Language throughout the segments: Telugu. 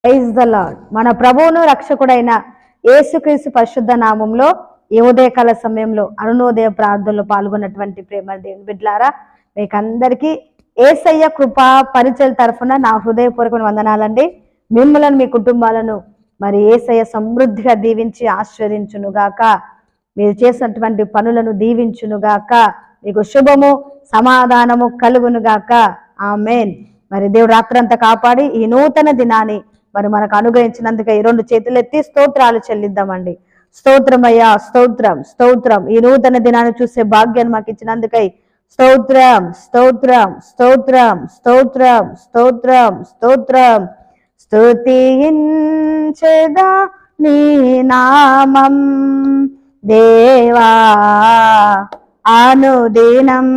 Praise the lord. మన ప్రభువును రక్షకుడైన యేసుక్రీస్తు పరిశుద్ధ నామంలో ఈ ఉదయకాల సమయంలో అరుణోదయ ప్రార్థనలో పాల్గొన్నటువంటి ప్రేమ దేవుని బిడ్డలారా, మీకు అందరికీ యేసయ్య కృపా పరిచయ తరఫున నా హృదయపూర్వక వందనాలండి. మిమ్మలను మీ కుటుంబాలను మరి యేసయ్య సమృద్ధిగా దీవించి ఆశీర్వదించునుగాక. మీరు చేసినటువంటి పనులను దీవించునుగాక. మీకు శుభము సమాధానము కలుగునుగాక. ఆమేన్. మరి దేవుడు రాత్రంతా కాపాడి ఈ నూతన దినాన్ని మరి మనకు అనుగ్రహించినందుకే ఈ రెండు చేతులు ఎత్తి స్తోత్రాలు చెల్లిద్దామండి. స్తోత్రమయ్యా, స్తోత్రం స్తోత్రం. ఈ నూతన దినాన్ని చూసే భాగ్యాన్ని మాకు ఇచ్చినందుకై స్తోత్రం స్తోత్రం స్తోత్రం స్తోత్రం స్తోత్రం స్తోత్రం. స్తుతించెదా నీ నామం దేవా అనుదినం.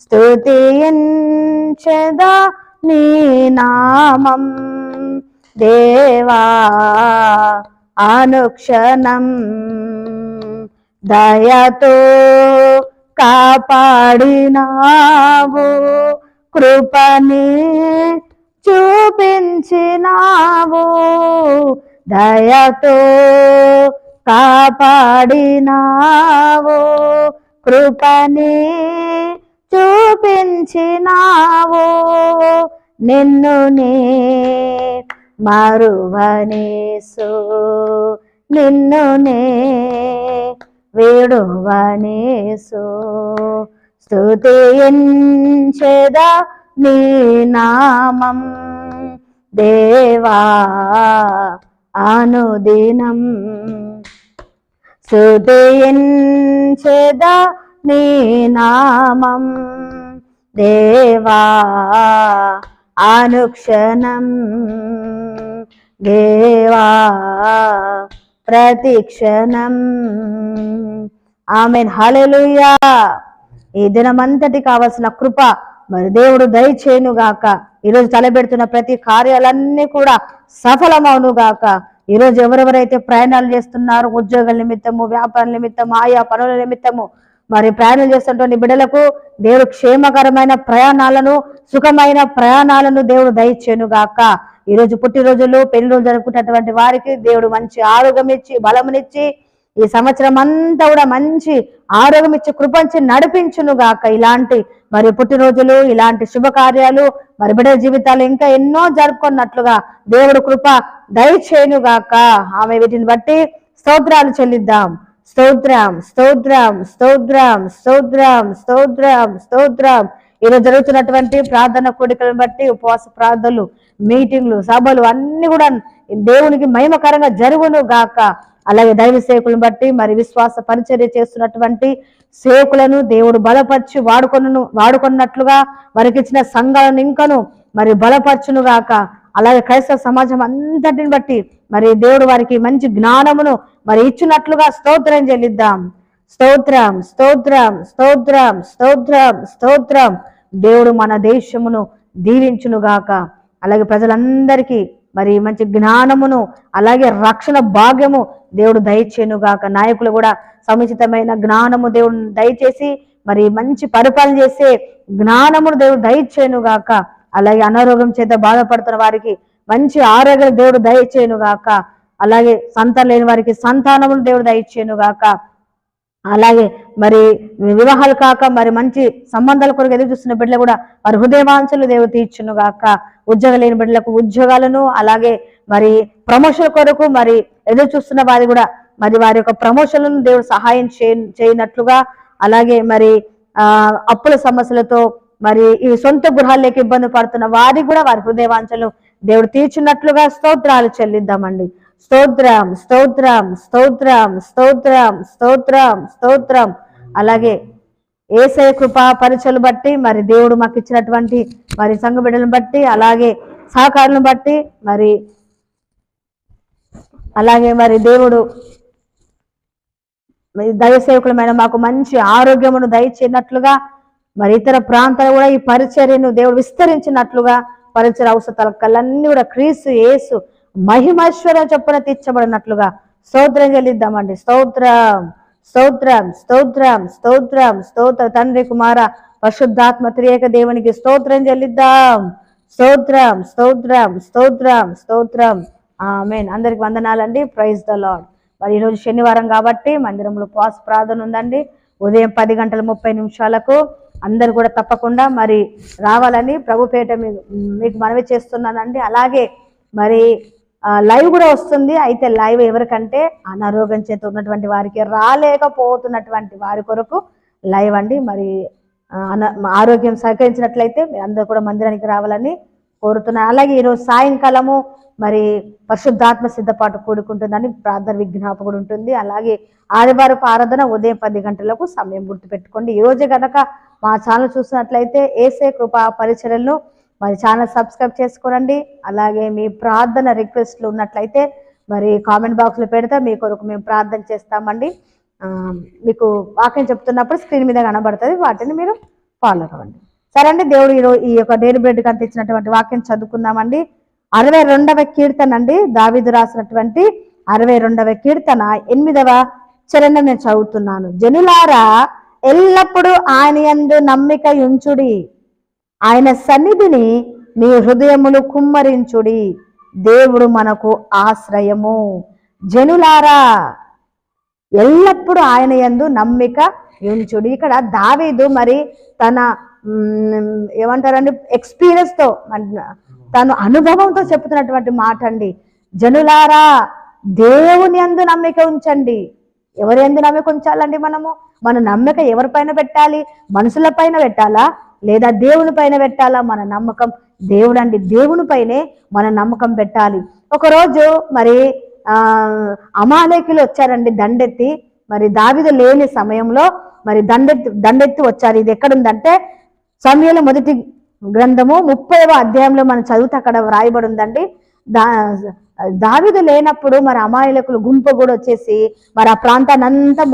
స్తుతించెదా నీ నామం దేవా అనుక్షణం. దయతో కాపాడినావు, కృపని చూపించినావు. దయతో కాపాడినావు, కృపని చూపించినావు. నిన్ను నే మరువనేసు, నిన్ను నే విడువనేసు. స్తుతించెదా నీ నామం దేవా అనుదినం. స్తుతించెదా నీ నామం దేవా అనుక్షణం. దేవా ప్రతిక్షణం. ఆమేన్. హల్లెలూయా. ఈ దినమంతటి కావలసిన కృప మరి దేవుడు దయచేయునుగాక. ఈరోజు తలబెడుతున్న ప్రతి కార్యాలన్నీ కూడా సఫలమవునుగాక. ఈరోజు ఎవరెవరైతే ప్రయాణాలు చేస్తున్నారో, ఉద్యోగాల నిమిత్తము, వ్యాపారాల నిమిత్తము, ఆయా పనుల నిమిత్తము మరి ప్రయాణాలు చేస్తున్నటువంటి బిడ్డలకు దేవుడు క్షేమకరమైన ప్రయాణాలను, సుఖమైన ప్రయాణాలను దేవుడు దయచేయునుగాక. ఈరోజు పుట్టినరోజులు, పెళ్లి రోజులు జరుపుకున్నటువంటి వారికి దేవుడు మంచి ఆరోగ్యం ఇచ్చి, బలమునిచ్చి, ఈ సంవత్సరం అంతా కూడా మంచి ఆరోగ్యం ఇచ్చి, కృపించి నడిపించునుగాక. ఇలాంటి మరి పుట్టినరోజులు, ఇలాంటి శుభకార్యాలు మరి బిడ్డల జీవితాలు ఇంకా ఎన్నో జరుపుకున్నట్లుగా దేవుడు కృప దయచేయునుగాక. ఆమె వీటిని బట్టి స్తోత్రాలు చెల్లిద్దాం. స్తోత్రం స్తోత్రం స్తోత్రం స్తోత్రం స్తోత్రం స్తోత్రం. ఈరోజు జరుగుతున్నటువంటి ప్రార్థన కోడికలను బట్టి ఉపవాస ప్రార్థనలు, మీటింగ్లు, సభలు అన్ని కూడా దేవునికి మహిమకరంగా జరుగును గాక. అలాగే దైవ సేవకులను బట్టి మరి విశ్వాస పరిచర్య చేస్తున్నటువంటి సేవకులను దేవుడు బలపరిచి వాడుకున్నట్లుగా వారికి ఇచ్చిన సంఘాలను ఇంకను మరి బలపరచును గాక. అలాగే క్రైస్తవ సమాజం అంతటిని బట్టి మరి దేవుడు వారికి మంచి జ్ఞానమును మరి ఇచ్చినట్లుగా స్తోత్రం చెల్లిద్దాం. స్తోత్రం స్తోత్రం స్తోత్రం స్తోత్రం స్తోత్రం. దేవుడు మన దేశమును దీవించునుగాక. అలాగే ప్రజలందరికీ మరి మంచి జ్ఞానమును, అలాగే రక్షణ భాగ్యము దేవుడు దయచేయునుగాక. నాయకులు కూడా సముచితమైన జ్ఞానము దేవుడు దయచేసి మరి మంచి పరిపాలన చేసే జ్ఞానమును దేవుడు దయచేయునుగాక. అలాగే అనారోగ్యం చేత బాధపడుతున్న వారికి మంచి ఆరోగ్యం దేవుడు దయచేయునుగాక. అలాగే సంతానం లేని వారికి సంతానమును దేవుడు దయచేయునుగాక. అలాగే మరి వివాహాలు కాక మరి మంచి సంబంధాల కొరకు ఎదురు చూస్తున్న బిడ్డలు కూడా వారి హృదయవాంఛలు దేవుడు తీర్చునుగాక. ఉద్యోగం లేని బిడ్డలకు ఉద్యోగాలను, అలాగే మరి ప్రమోషన్ కొరకు మరి ఎదురు చూస్తున్న వారి కూడా మరి వారి యొక్క ప్రమోషన్లను దేవుడు సహాయం చేయనట్లుగా, అలాగే మరి అప్పుల సమస్యలతో మరి ఈ సొంత గృహాల్లోకి ఇబ్బంది పడుతున్న వారికి కూడా వారి హృదయవాంఛలు దేవుడు తీర్చినట్లుగా స్తోత్రాలు చెల్లిద్దామండి. స్తోత్రం స్తోత్రం స్తోత్రం స్తోత్రం స్తోత్రం స్తోత్రం. అలాగే యేసయ్య కృపా పరిచయలు బట్టి మరి దేవుడు మాకు ఇచ్చినటువంటి మరి సంఘ బిడ్డలను బట్టి, అలాగే సహకారులను బట్టి మరి అలాగే మరి దేవుడు దైవ సేవకులమైన మాకు మంచి ఆరోగ్యమును దయచేయనట్లుగా, మరి ఇతర ప్రాంతాలు కూడా ఈ పరిచర్యను దేవుడు విస్తరించినట్లుగా, పరిచయ అవసరాలన్నీ కూడా క్రీస్తు యేసు మహిమేశ్వరం చొప్పున తీర్చబడినట్లుగా స్తోత్రం చెల్లిద్దామండి. స్తోత్రం స్తోత్రం స్తోత్రం స్తోత్రం స్తోత్ర. తండ్రి, కుమార, పరిశుద్ధాత్మ త్రియేక దేవునికి స్తోత్రం చెల్లిద్దాం. స్తోత్రం, స్తోత్రం, స్తోత్రం, స్తోత్రం. ఆమేన్. అందరికి వందనాలండి. Praise the Lord. మరి ఈరోజు శనివారం కాబట్టి మందిరంలో ఉపవాస ప్రార్థన ఉందండి. ఉదయం 10:30 అందరు కూడా తప్పకుండా మరి రావాలని ప్రభుపేట మీకు మనవి చేస్తున్నానండి. అలాగే మరి లైవ్ కూడా వస్తుంది. అయితే లైవ్ ఎవరికంటే అనారోగ్యం చేత ఉన్నటువంటి వారికి, రాలేకపోతున్నటువంటి వారి కొరకు లైవ్ అండి. మరి ఆరోగ్యం సహకరించినట్లయితే మీరు అందరూ కూడా మందిరానికి రావాలని కోరుతున్నాను. అలాగే ఈరోజు సాయంకాలము మరి పరిశుద్ధాత్మ సిద్ధపాటు కూడుకుంటుందని ప్రార్థన విజ్ఞాపకుడు ఉంటుంది. అలాగే ఆదివారపు ఆరాధన ఉదయం 10 గంటలకు సమయం గుర్తుపెట్టుకోండి. ఈ రోజు కనుక మా ఛానల్ చూసినట్లయితే ఏసే కృపా పరిచర్యలను మరి ఛానల్ సబ్స్క్రైబ్ చేసుకోనండి. అలాగే మీ ప్రార్థన రిక్వెస్ట్లు ఉన్నట్లయితే మరి కామెంట్ బాక్స్లో పెడితే మీ కొరకు మేము ప్రార్థన చేస్తామండి. మీకు వాక్యం చెప్తున్నప్పుడు స్క్రీన్ మీద కనబడుతుంది, వాటిని మీరు ఫాలో అవ్వండి. సరే అండి, దేవుడు ఈరోజు ఈ యొక్క డైలీ బ్రెడ్ కంత ఇచ్చినటువంటి వాక్యం చదువుకుందామండి. 62వ కీర్తన అండి, దావీదు రాసినటువంటి 62వ కీర్తన 8వ చరణం నేను చదువుతున్నాను. జనులారా, ఎల్లప్పుడూ ఆయన యందు నమ్మిక ఉంచుడి, ఆయన సన్నిధిని మీ హృదయములు కుమ్మరించుడి, దేవుడు మనకు ఆశ్రయము. జనులారా, ఎల్లప్పుడూ ఆయన యందు నమ్మిక ఉంచుడి. ఇక్కడ దావీదు మరి తన ఏమంటారండి ఎక్స్పీరియన్స్తో, తను అనుభవంతో చెప్తున్నటువంటి మాట అండి. జనులారా, దేవుని యందు నమ్మిక ఉంచండి. ఎవరి యందు నమ్మిక ఉంచాలండి? మన నమ్మిక ఎవరిపైన పెట్టాలి? మనుషుల పైన పెట్టాలా లేదా దేవుని పైన పెట్టాలా? మన నమ్మకం దేవుడు అండి. దేవుని పైనే మన నమ్మకం పెట్టాలి. ఒకరోజు మరి అమాలేకులు వచ్చారండి దండెత్తి. మరి దావీదు లేని సమయంలో మరి దండెత్తి వచ్చారు. ఇది ఎక్కడుందంటే సమూయేలు మొదటి గ్రంథము 30వ అధ్యాయంలో మనం చదివితే అక్కడ వ్రాయబడి ఉందండి. దావీదు లేనప్పుడు మరి అమాయకులు గుంపు కూడా వచ్చేసి మరి ఆ ప్రాంతాన్ని అంతా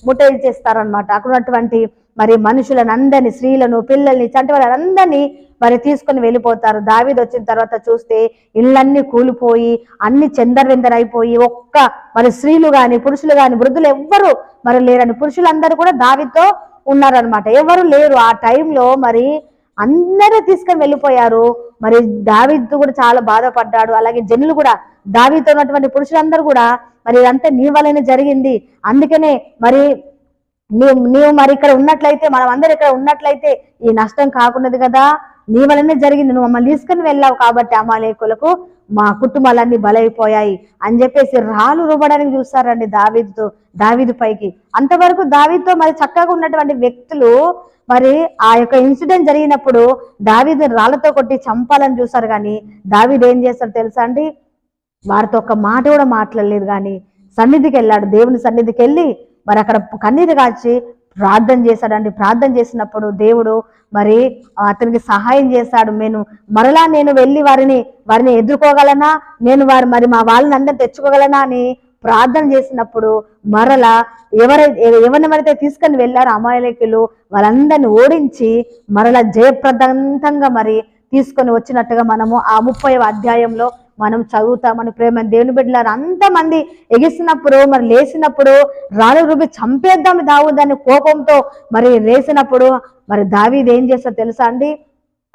ముట్టడి చేస్తారనమాట. అక్కడ ఉన్నటువంటి మరి మనుషులను అందరినీ, స్త్రీలను, పిల్లల్ని, చంటి వాళ్ళందరినీ మరి తీసుకొని వెళ్ళిపోతారు. దావీదు వచ్చిన తర్వాత చూస్తే ఇళ్ళన్నీ కూలిపోయి అన్ని చెందరవిందరైపోయి ఒక్క మరి స్త్రీలు కానీ పురుషులు కానీ వృద్ధులు ఎవ్వరు మరి లేరని, పురుషులందరూ కూడా దావీదుతో ఉన్నారనమాట. ఎవరు లేరు ఆ టైంలో. మరి అందరూ తీసుకొని వెళ్ళిపోయారు. మరి దావీదు కూడా చాలా బాధపడ్డాడు. అలాగే జనులు కూడా, దావీదుతో ఉన్నటువంటి పురుషులందరూ కూడా మరి ఇదంతా నీ వల్లనే జరిగింది, అందుకనే మరి నీవు మరి ఇక్కడ ఉన్నట్లయితే, మనం అందరు ఇక్కడ ఉన్నట్లయితే ఈ నష్టం కాకున్నది కదా, నీ వల్లనే జరిగింది, నువ్వు మమ్మల్ని తీసుకుని వెళ్ళావు కాబట్టి అమాలేకులకు మా కుటుంబాలన్నీ బలైపోయాయి అని చెప్పేసి రాళ్ళు రువ్వడానికి చూస్తారండి దావీదు పైకి. అంతవరకు దావీదుతో మరి చక్కగా ఉన్నటువంటి వ్యక్తులు మరి ఆ యొక్క ఇన్సిడెంట్ జరిగినప్పుడు దావీదు రాళ్లతో కొట్టి చంపాలని చూస్తారు. కానీ దావీదు ఏం చేస్తాడు తెలుసా అండి? వారితో ఒక మాట కూడా మాట్లాడలేదు. కానీ సన్నిధికి వెళ్ళాడు. దేవుని సన్నిధికి వెళ్ళి మరి అక్కడ కన్నీరు కాచి ప్రార్థన చేశాడండి. ప్రార్థన చేసినప్పుడు దేవుడు మరి అతనికి సహాయం చేశాడు. మరలా నేను వెళ్ళి వారిని ఎదుర్కోగలనా, నేను మరి మా వాళ్ళని అందరిని తెచ్చుకోగలనా అని ప్రార్థన చేసినప్పుడు మరలా ఎవరినైతే తీసుకొని వెళ్ళారో అమాలేకులు వాళ్ళందరినీ ఓడించి మరలా జయప్రదంతంగా మరి తీసుకొని వచ్చినట్టుగా మనము ఆ 30వ అధ్యాయంలో మనం చదువుతామని. ప్రేమ దేవుని బిడ్డలారా, అంతమంది ఎగిసినప్పుడు మరి లేచినప్పుడు రాళ్ళు రుబ్బి చంపేద్దాం దావీదుని కోపంతో మరి లేచినప్పుడు మరి దావీదు ఏం చేస్తాడో తెలుసా అండి?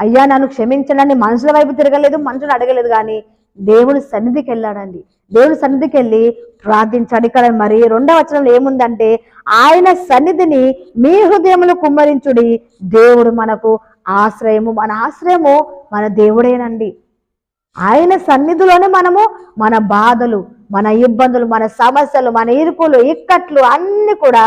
అయ్యా నన్ను క్షమించండి, మనుషుల వైపు తిరగలేదు, మనుషులు అడగలేదు, కానీ దేవుని సన్నిధికి వెళ్ళాడండి. దేవుని సన్నిధికి వెళ్ళి ప్రార్థించాడు. ఇక్కడ మరి 2వ వచనంలో ఏముందంటే, ఆయన సన్నిధిని మీ హృదయములు కుమ్మరించుడి, దేవుడు మనకు ఆశ్రయము. మన ఆశ్రయము మన దేవుడేనండి. ఆయన సన్నిధిలోనే మనము మన బాధలు, మన ఇబ్బందులు, మన సమస్యలు, మన ఇరుకులు, ఇక్కట్లు అన్ని కూడా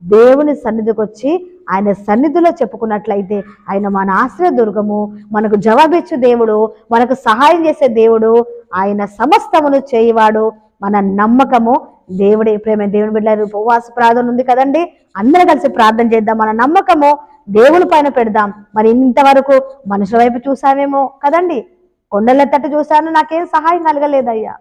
దేవుని సన్నిధికి వచ్చి ఆయన సన్నిధిలో చెప్పుకున్నట్లయితే ఆయన మన ఆశ్రయ దుర్గము, మనకు జవాబిచ్చు దేవుడు, మనకు సహాయం చేసే దేవుడు, ఆయన సమస్తమును చేయవాడు. మన నమ్మకము దేవుడే. ప్రేమ దేవుని బిడ్డలారా, ఉపవాస ప్రార్థన ఉంది కదండి, అందరూ కలిసి ప్రార్థన చేద్దాం. మన నమ్మకము దేవుని పైన పెడదాం. మరి ఇంతవరకు మనుషుల వైపు చూసామేమో కదండి, కొండల తట్టు చూశాను, నాకేం సహాయం కలగలేదయ్యా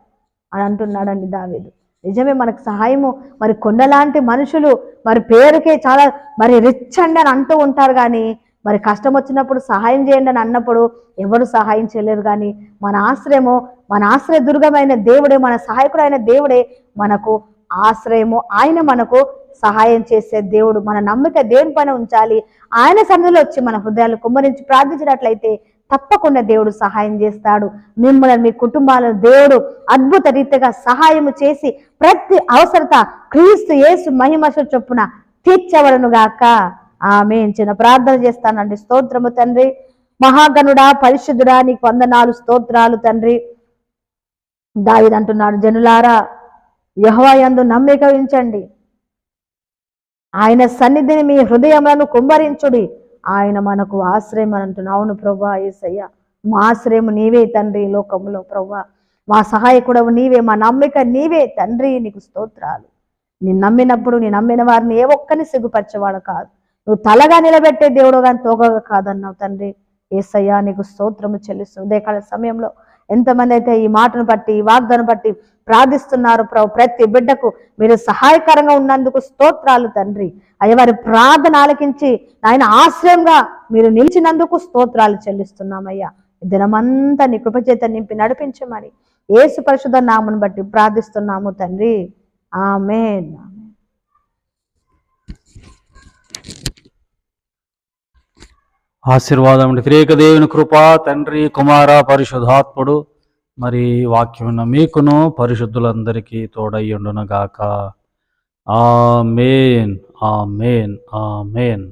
అని అంటున్నాడండి దావీదు. నిజమే, మనకు సహాయము మరి కొండలాంటి మనుషులు మరి పేరుకే చాలా మరి రిచ్ అండి అని అంటూ ఉంటారు. కానీ మరి కష్టం వచ్చినప్పుడు సహాయం చేయండి అని అన్నప్పుడు ఎవరు సహాయం చేయలేరు. కానీ మన ఆశ్రయము, మన ఆశ్రయ దుర్గమైన దేవుడే, మన సహాయకుడైన దేవుడే మనకు ఆశ్రయము. ఆయన మనకు సహాయం చేసే దేవుడు. మన నమ్మిక దేవుని పైన ఉంచాలి. ఆయన సన్నిధిలో వచ్చి మన హృదయాలు కుమ్మరించి ప్రార్థించినట్లయితే తప్పకుండా దేవుడు సహాయం చేస్తాడు. మిమ్మల్ని మీ కుటుంబాలను దేవుడు అద్భుత రీతిగా సహాయము చేసి ప్రతి అవసరత క్రీస్తు యేసు మహిమ చొప్పున తీర్చవలను గాక. ఆమేన్. చిన్న ప్రార్థన చేస్తానండి. స్తోత్రము తండ్రి, మహాగణుడా, పరిశుద్ధుడా, నీకు వందనాలు, స్తోత్రాలు తండ్రి. దావీదు అంటున్నాడు, జనులారా యెహోవా యందు నమ్మిక ఉంచండి, ఆయన సన్నిధిని మీ హృదయములను కుమ్మరించుడి, ఆయన మనకు ఆశ్రయం అని అంటున్నావు. అవును ప్రభువా, యేసయ్య మా ఆశ్రయం నీవే తండ్రి. లోకంలో ప్రభువా మా సహాయకుడవు నీవే, మా నమ్మిక నీవే తండ్రి. నీకు స్తోత్రాలు. నేను నమ్మినప్పుడు నేను నమ్మిన వారిని ఏ ఒక్కరిని సిగ్గుపరిచేవాడు కాదు. నువ్వు తలగా నిలబెట్టే దేవుడు కానీ తోగగా కాదన్నావు తండ్రి. యేసయ్యా నీకు స్తోత్రము చెల్లిస్తుంది. ఉదయకాల సమయంలో ఎంతమంది అయితే ఈ మాటను బట్టి ఈ వాగ్దానం బట్టి ప్రార్థిస్తున్నారు ప్రభు, ప్రతి బిడ్డకు మీరు సహాయకరంగా ఉన్నందుకు స్తోత్రాలు తండ్రి. అయ్యా వారి ప్రార్థన ఆలకించి ఆయన ఆశ్రయంగా మీరు నిలిచినందుకు స్తోత్రాలు చెల్లిస్తున్నామయ్యా. దినమంతా నీ కృపచేత నింపి నడిపించమని యేసు పరిశుద్ధ నామమును బట్టి ప్రార్థిస్తున్నాము తండ్రి. ఆమేన్. ఆశీర్వాదం. త్రియేక దేవుని కృప, తండ్రి, కుమార, పరిశుద్ధాత్ముడు మరి వాక్యం మీకును పరిశుద్ధులందరికీ తోడయ్యుండును గాక. ఆమేన్, ఆమేన్, ఆమేన్.